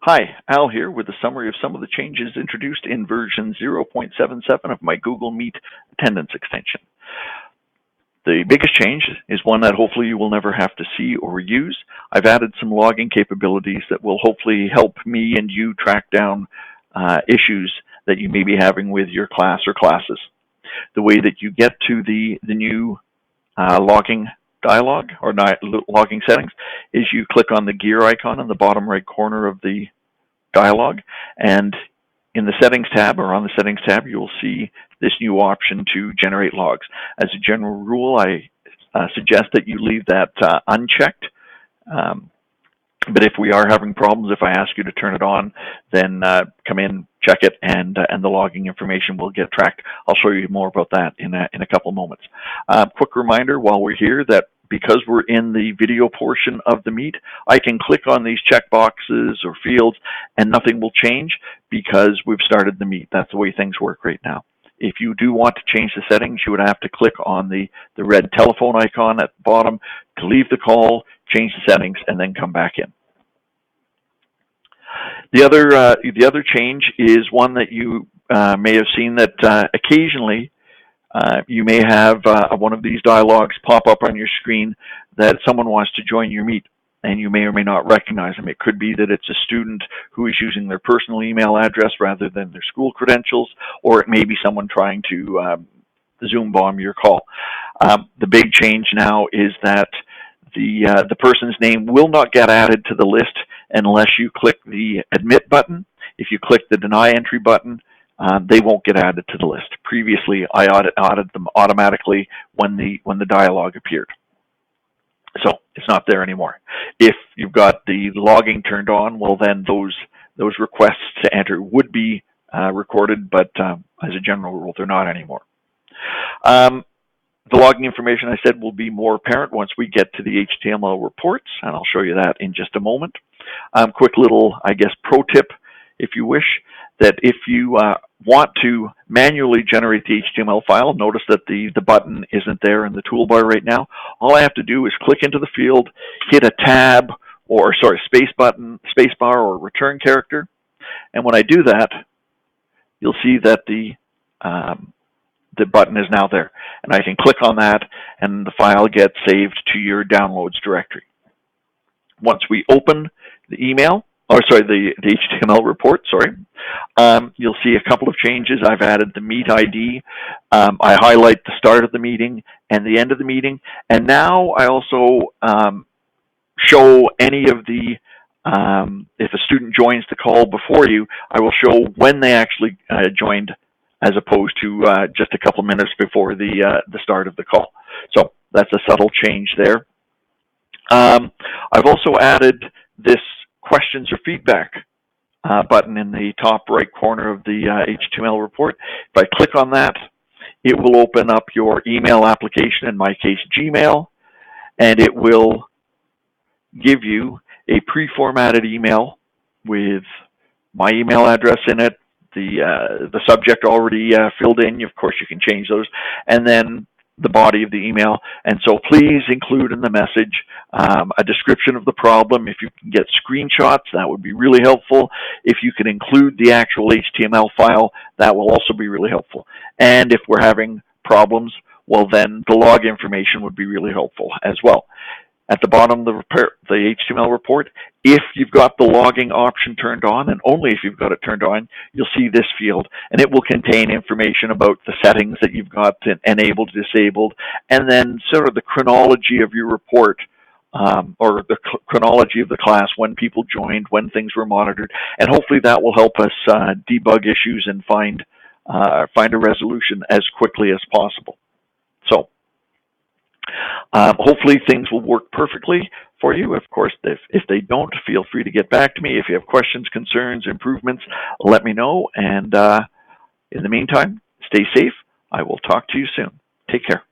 Hi, Al here with a summary of some of the changes introduced in version 0.77 of my Google Meet attendance extension. The biggest change is one that hopefully you will never have to see or use. I've added some logging capabilities that will hopefully help me and you track down issues that you may be having with your class or classes. The way that you get to the new logging dialog or logging settings is you click on the gear icon in the bottom right corner of the dialog, and in the settings tab or on the settings tab you will see this new option to generate logs. As a general rule, I suggest that you leave that unchecked, but if we are having problems, if I ask you to turn it on, then come in, check it, and the logging information will get tracked. I'll show you more about that in a couple moments. Quick reminder while we're here that because we're in the video portion of the Meet, I can click on these checkboxes or fields and nothing will change because we've started the Meet. That's the way things work right now. If you do want to change the settings, you would have to click on the red telephone icon at the bottom to leave the call, change the settings, and then come back in. The other change is one that you may have seen, that occasionally you may have one of these dialogues pop up on your screen that someone wants to join your Meet, and you may or may not recognize them. It could be that it's a student who is using their personal email address rather than their school credentials, or it may be someone trying to Zoom bomb your call. The big change now is that the person's name will not get added to the list unless you click the admit button. If you click the deny entry button, they won't get added to the list. Previously, I added them automatically when the dialog appeared. So it's not there anymore. If you've got the logging turned on, well then those requests to enter would be recorded, but as a general rule, they're not anymore. The logging information, I said, will be more apparent once we get to the HTML reports, and I'll show you that in just a moment. Quick little, I guess, pro tip, if you wish, that if you want to manually generate the HTML file, notice that the button isn't there in the toolbar right now. All I have to do is click into the field, hit a tab, or spacebar or return character, and when I do that, you'll see that the button is now there, and I can click on that, and the file gets saved to your downloads directory. Once we open the the HTML report, you'll see a couple of changes. I've added the Meet ID. I highlight the start of the meeting and the end of the meeting, and now I also show any of the if a student joins the call before you, I will show when they actually joined, as opposed to just a couple minutes before the start of the call. So that's a subtle change there. I've also added this questions or feedback button in the top right corner of the HTML report. If I click on that, it will open up your email application, in my case Gmail, and it will give you a pre-formatted email with my email address in it, the subject already filled in. Of course, you can change those, and then the body of the email. And so please include in the message a description of the problem. If you can get screenshots, that would be really helpful. If you can include the actual HTML file, that will also be really helpful. And if we're having problems, well then the log information would be really helpful as well. At the bottom of the HTML report, if you've got the logging option turned on, and only if you've got it turned on, you'll see this field, and it will contain information about the settings that you've got enabled, disabled, and then sort of the chronology of your report, or the chronology of the class, when people joined, when things were monitored, and hopefully that will help us debug issues and find a resolution as quickly as possible. So hopefully things will work perfectly for you. Of course, if they don't, feel free to get back to me. If you have questions, concerns, improvements, let me know. And in the meantime, stay safe. I will talk to you soon. Take care.